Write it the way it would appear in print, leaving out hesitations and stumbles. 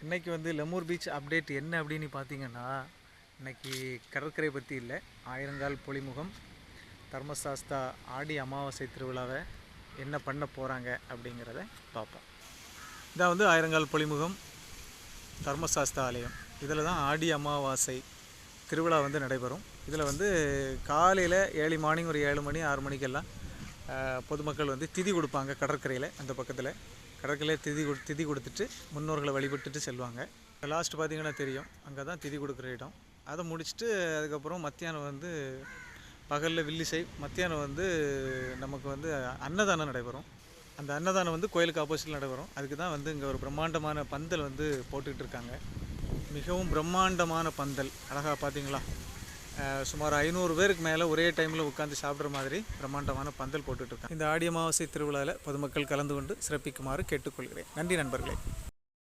இன்னைக்கு வந்து lemur beach update என்ன அப்படின்னு பார்த்தீங்கன்னா, இன்னைக்கு கடற்கரை பற்றி இல்லை, ஆயிரங்கால் பொலிமுகம் தர்மசாஸ்தா ஆடி அமாவாசை திருவிழாவை என்ன பண்ண போகிறாங்க அப்படிங்கிறத பார்ப்போம். இதான் வந்து ஆயிரங்கால் பொலிமுகம் தர்மசாஸ்தா ஆலயம். இதில் தான் ஆடி அமாவாசை திருவிழா வந்து நடைபெறும். இதில் வந்து காலையில் ஏர்லி மார்னிங் ஒரு 7 மணி 6 மணிக்கெல்லாம் பொதுமக்கள் வந்து திதி கொடுப்பாங்க. கடற்கரையில் அந்த பக்கத்தில் கடற்கரையில் திதி கொடுத்துட்டு முன்னோர்களை வழிபட்டுட்டு செல்வாங்க. லாஸ்ட்டு பார்த்திங்கன்னா தெரியும், அங்கே தான் திதி கொடுக்குற இடம். அதை முடிச்சுட்டு அதுக்கப்புறம் மத்தியானம் வந்து பகலில் வில்லிசை, மத்தியானம் வந்து நமக்கு வந்து அன்னதானம் நடைபெறும். அந்த அன்னதானம் வந்து கோயிலுக்கு ஆப்போசிட்டில் நடைபெறும். அதுக்கு தான் வந்து இங்கே ஒரு பிரம்மாண்டமான பந்தல் வந்து போட்டுக்கிட்டு இருக்காங்க. மிகவும் பிரம்மாண்டமான பந்தல், அழகாக பார்த்தீங்களா? சுமார் 500 பேருக்கு மேலே ஒரே டைமில் உட்காந்து சாப்பிட்ற மாதிரி பிரம்மாண்டமான பந்தல் போட்டுட்ருக்காங்க. இந்த ஆடி அமாவாசை திருவிழாவில் பொதுமக்கள் கலந்து கொண்டு சிறப்பிக்குமாறு கேட்டுக்கொள்கிறேன். நன்றி நண்பர்களே.